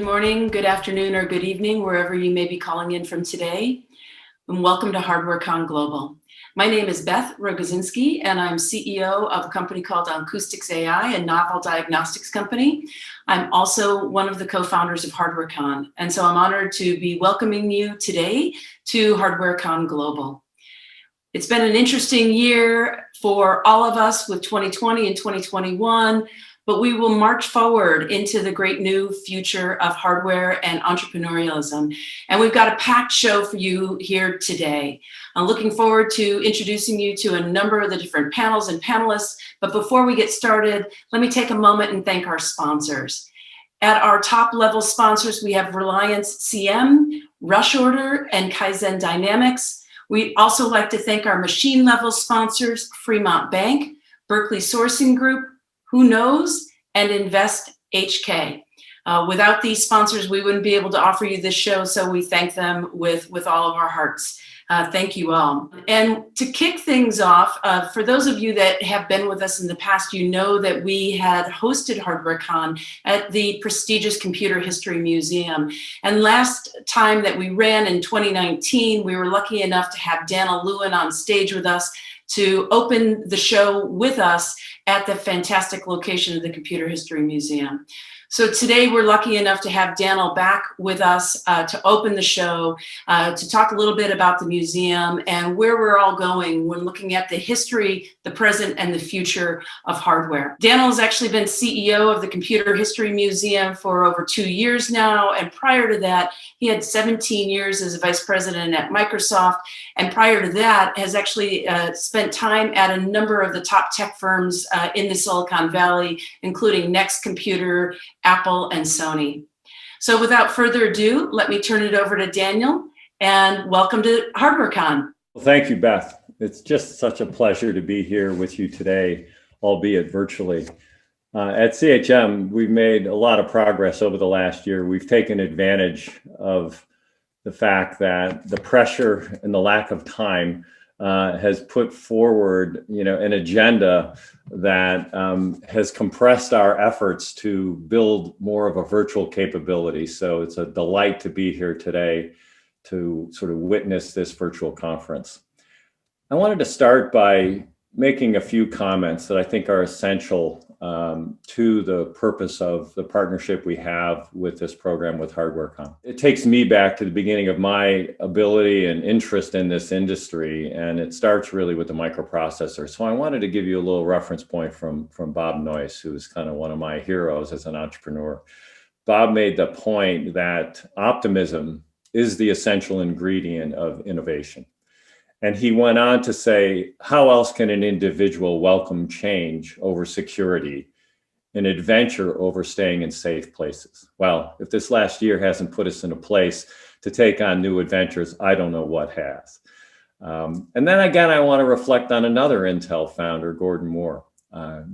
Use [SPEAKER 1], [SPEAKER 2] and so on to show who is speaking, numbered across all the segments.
[SPEAKER 1] Good morning, good afternoon, or good evening, wherever you may be calling in from today. And welcome to HardwareCon Global. My name is Beth Rogozinski, and I'm CEO of a company called Acoustics AI, a novel diagnostics company. I'm also one of the co-founders of HardwareCon, and so I'm honored to be welcoming you today to HardwareCon Global. It's been an interesting year for all of us with 2020 and 2021, but we will march forward into the great new future of hardware and entrepreneurialism. And we've got a packed show for you here today. I'm looking forward to introducing you to a number of the different panels and panelists. But before we get started, let me take a moment and thank our sponsors. At our top level sponsors, we have Reliance CM, Rush Order, and Kaizen Dynamics. We'd also like to thank our machine level sponsors, Fremont Bank, Berkeley Sourcing Group, Who Knows, and Invest HK. Without these sponsors, we wouldn't be able to offer you this show, so we thank them with all of our hearts. Thank you all. And to kick things off, for those of you that have been with us in the past, you know that we had hosted HardwareCon at the prestigious Computer History Museum. And last time that we ran in 2019, we were lucky enough to have Lewin on stage with us to open the show with us at the fantastic location of the Computer History Museum. So today we're lucky enough to have Daniel back with us to open the show, to talk a little bit about the museum and where we're all going when looking at the history, the present, and the future of hardware. Daniel has actually been CEO of the Computer History Museum for over 2 years now, and prior to that, he had 17 years as a vice president at Microsoft, and prior to that has actually spent time at a number of the top tech firms in the Silicon Valley, including Next Computer, Apple, and Sony. So without further ado, let me turn it over to Daniel, and welcome to HardwareCon.
[SPEAKER 2] Well, thank you, Beth. It's just such a pleasure to be here with you today, albeit virtually. At CHM, we've made a lot of progress over the last year. We've taken advantage of the fact that the pressure and the lack of time has put forward, an agenda that has compressed our efforts to build more of a virtual capability. So it's a delight to be here today to sort of witness this virtual conference. I wanted to start by making a few comments that I think are essential to the purpose of the partnership we have with this program with HardwareCon. It takes me back to the beginning of my ability and interest in this industry, and it starts really with the microprocessor. So I wanted to give you a little reference point from Bob Noyce, who's kind of one of my heroes as an entrepreneur. Bob made the point that optimism is the essential ingredient of innovation. And he went on to say, how else can an individual welcome change over security, an adventure over staying in safe places? Well, if this last year hasn't put us in a place to take on new adventures, I don't know what has. And then again, I want to reflect on another Intel founder, Gordon Moore.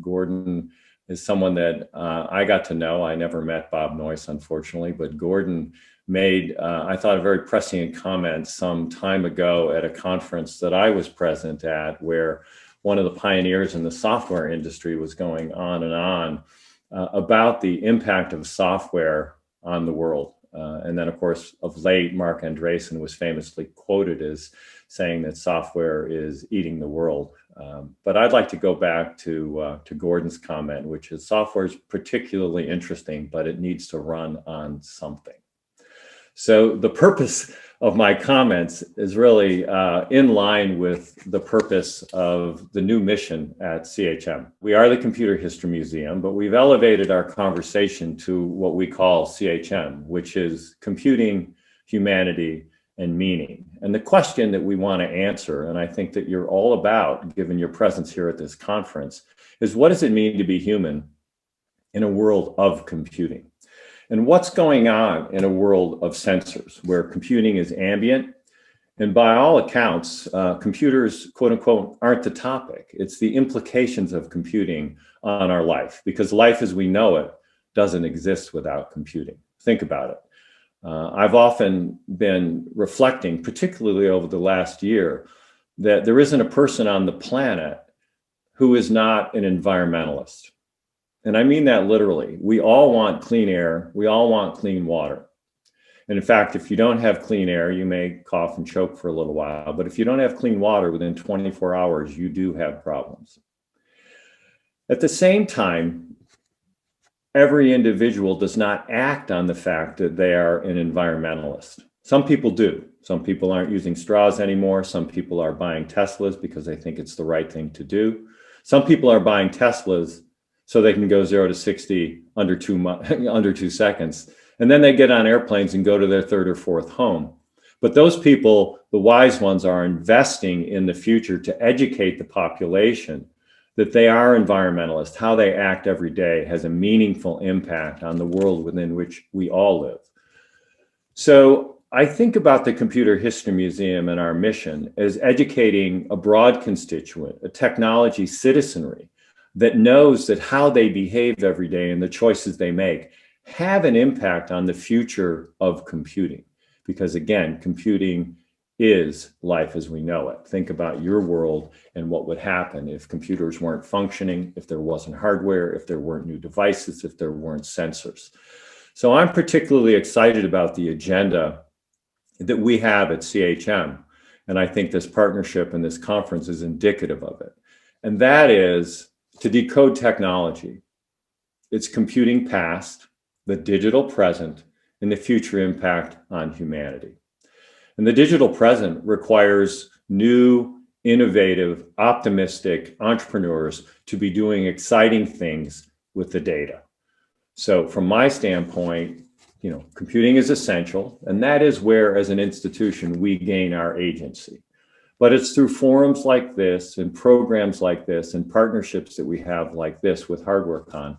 [SPEAKER 2] Gordon is someone that I got to know. I never met Bob Noyce, unfortunately, but Gordon made, I thought, a very prescient comment some time ago at a conference that I was present at, where one of the pioneers in the software industry was going on and on about the impact of software on the world. And then, of course, of late, Mark Andreessen was famously quoted as saying that software is eating the world. But I'd like to go back to Gordon's comment, which is software is particularly interesting, but it needs to run on something. So the purpose of my comments is really in line with the purpose of the new mission at CHM. We are the Computer History Museum, but we've elevated our conversation to what we call CHM, which is computing, humanity, and meaning. And the question that we want to answer, and I think that you're all about, given your presence here at this conference, is what does it mean to be human in a world of computing? And what's going on in a world of sensors where computing is ambient? And by all accounts, computers, quote unquote, aren't the topic. It's the implications of computing on our life, because life as we know it doesn't exist without computing. Think about it. I've often been reflecting, particularly over the last year, that there isn't a person on the planet who is not an environmentalist. And I mean that literally. We all want clean air. We all want clean water. And in fact, if you don't have clean air, you may cough and choke for a little while. But if you don't have clean water within 24 hours, you do have problems. At the same time, every individual does not act on the fact that they are an environmentalist. Some people do. Some people aren't using straws anymore. Some people are buying Teslas because they think it's the right thing to do. Some people are buying Teslas so they can go 0 to 60 under 2 seconds. And then they get on airplanes and go to their third or fourth home. But those people, the wise ones, are investing in the future to educate the population that they are environmentalists. How they act every day has a meaningful impact on the world within which we all live. So I think about the Computer History Museum and our mission as educating a broad constituent, a technology citizenry that knows that how they behave every day and the choices they make have an impact on the future of computing. Because again, computing is life as we know it. Think about your world and what would happen if computers weren't functioning, if there wasn't hardware, if there weren't new devices, if there weren't sensors. So I'm particularly excited about the agenda that we have at CHM. And I think this partnership and this conference is indicative of it. And that is to decode technology, its computing past, the digital present, and the future impact on humanity. And the digital present requires new, innovative, optimistic entrepreneurs to be doing exciting things with the data. So from my standpoint, computing is essential, and that is where, as an institution, we gain our agency. But it's through forums like this and programs like this and partnerships that we have like this with HardwareCon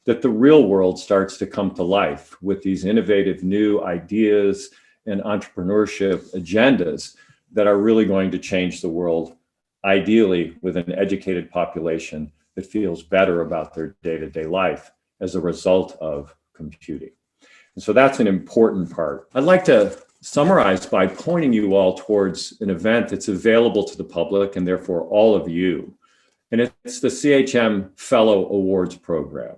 [SPEAKER 2] that the real world starts to come to life with these innovative new ideas and entrepreneurship agendas that are really going to change the world, ideally with an educated population that feels better about their day-to-day life as a result of computing. And so that's an important part. I'd like to summarize by pointing you all towards an event that's available to the public and therefore all of you. And it's the CHM Fellow Awards Program.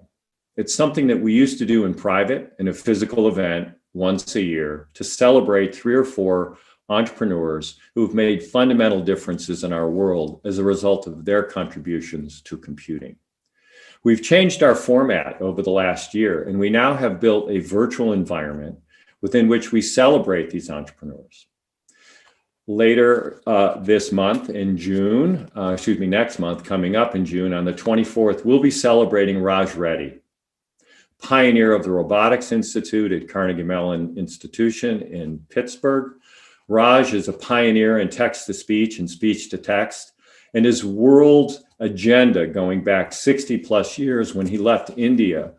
[SPEAKER 2] It's something that we used to do in private in a physical event once a year to celebrate 3 or 4 entrepreneurs who've made fundamental differences in our world as a result of their contributions to computing. We've changed our format over the last year, and we now have built a virtual environment within which we celebrate these entrepreneurs. Later this month in June, next month, coming up in June on the 24th, we'll be celebrating Raj Reddy, pioneer of the Robotics Institute at Carnegie Mellon Institution in Pittsburgh. Raj is a pioneer in text-to-speech and speech-to-text, and his world agenda going back 60 plus years when he left India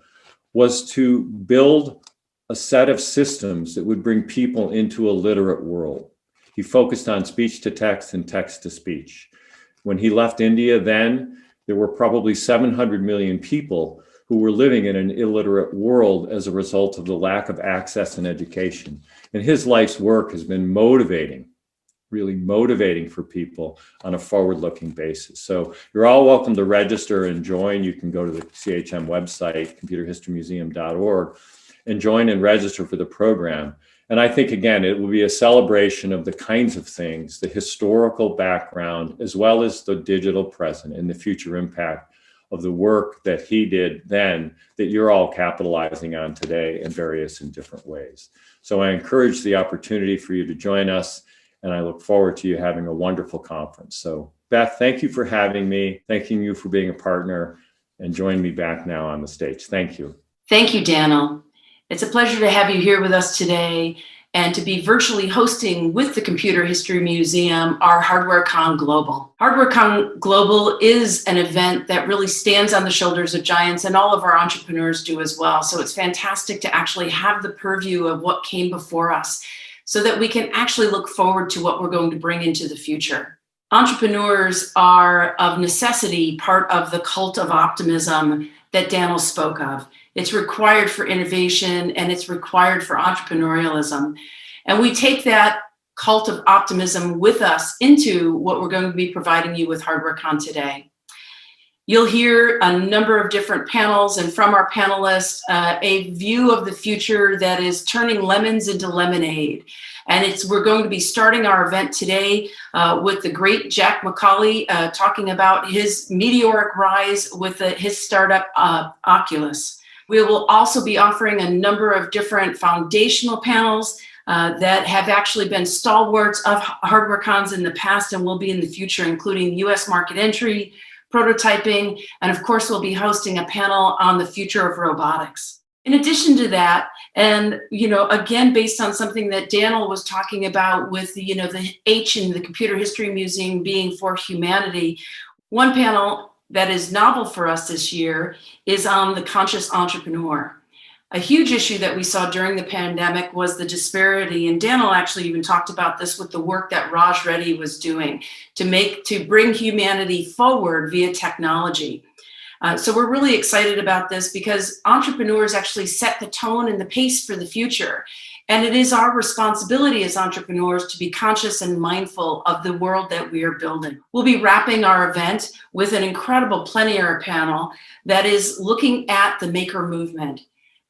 [SPEAKER 2] was to build a set of systems that would bring people into a literate world. He focused on speech-to-text and text-to-speech. When he left India then, there were probably 700 million people who were living in an illiterate world as a result of the lack of access and education. And his life's work has been motivating, really motivating for people on a forward-looking basis. So you're all welcome to register and join. You can go to the CHM website, computerhistorymuseum.org, and join and register for the program. And I think, again, it will be a celebration of the kinds of things, the historical background, as well as the digital present and the future impact of the work that he did then that you're all capitalizing on today in various and different ways. So I encourage the opportunity for you to join us, and I look forward to you having a wonderful conference. So Beth, thank you for having me, thanking you for being a partner, and join me back now on the stage. Thank you.
[SPEAKER 1] Thank you, Daniel. It's a pleasure to have you here with us today and to be virtually hosting with the Computer History Museum our HardwareCon Global. HardwareCon Global is an event that really stands on the shoulders of giants, and all of our entrepreneurs do as well. So it's fantastic to actually have the purview of what came before us so that we can actually look forward to what we're going to bring into the future. Entrepreneurs are of necessity part of the cult of optimism that Daniel spoke of. It's required for innovation and it's required for entrepreneurialism. And we take that cult of optimism with us into what we're going to be providing you with HardwareCon today. You'll hear a number of different panels, and from our panelists, a view of the future that is turning lemons into lemonade. And we're going to be starting our event today with the great Jack McCauley talking about his meteoric rise with his startup Oculus. We will also be offering a number of different foundational panels that have actually been stalwarts of HardwareCons in the past and will be in the future, including US market entry, prototyping, and of course, we'll be hosting a panel on the future of robotics. In addition to that, and again, based on something that Daniel was talking about with the H in the Computer History Museum being for humanity, one panel that is novel for us this year is on the conscious entrepreneur. A huge issue that we saw during the pandemic was the disparity, and Daniel actually even talked about this with the work that Raj Reddy was doing to bring humanity forward via technology. So we're really excited about this because entrepreneurs actually set the tone and the pace for the future. And it is our responsibility as entrepreneurs to be conscious and mindful of the world that we are building. We'll be wrapping our event with an incredible plenary panel that is looking at the maker movement.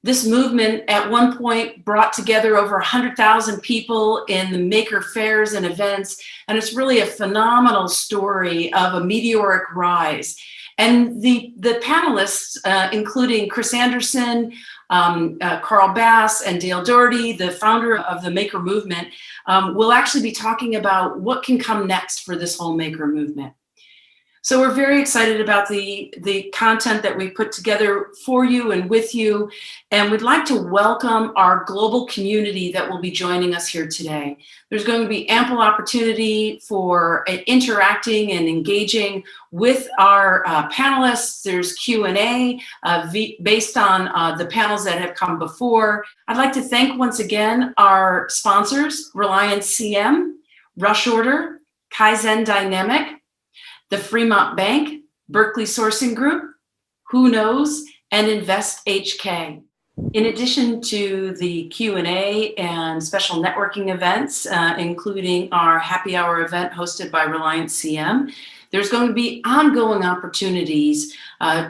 [SPEAKER 1] This movement at one point brought together over 100,000 people in the maker fairs and events, and it's really a phenomenal story of a meteoric rise. And the panelists, including Chris Anderson, Carl Bass, and Dale Doherty, the founder of the maker movement, will actually be talking about what can come next for this whole maker movement. So we're very excited about the content that we put together for you and with you, and we'd like to welcome our global community that will be joining us here today. There's going to be ample opportunity for interacting and engaging with our panelists. There's Q&A based on the panels that have come before. I'd like to thank once again our sponsors, Reliance CM, Rush Order, Kaizen Dynamic, the Fremont Bank, Berkeley Sourcing Group, Who Knows, and Invest HK. In addition to the Q&A and special networking events, including our happy hour event hosted by Reliance CM, there's going to be ongoing opportunities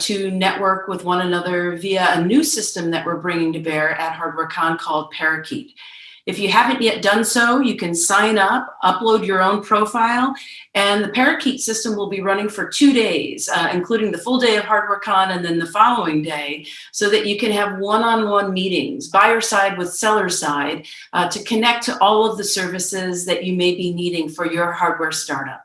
[SPEAKER 1] to network with one another via a new system that we're bringing to bear at HardwareCon called Parakeet. If you haven't yet done so, you can sign up, upload your own profile, and the Parakeet system will be running for 2 days, including the full day of HardwareCon and then the following day, so that you can have one-on-one meetings, buyer side with seller side, to connect to all of the services that you may be needing for your hardware startup.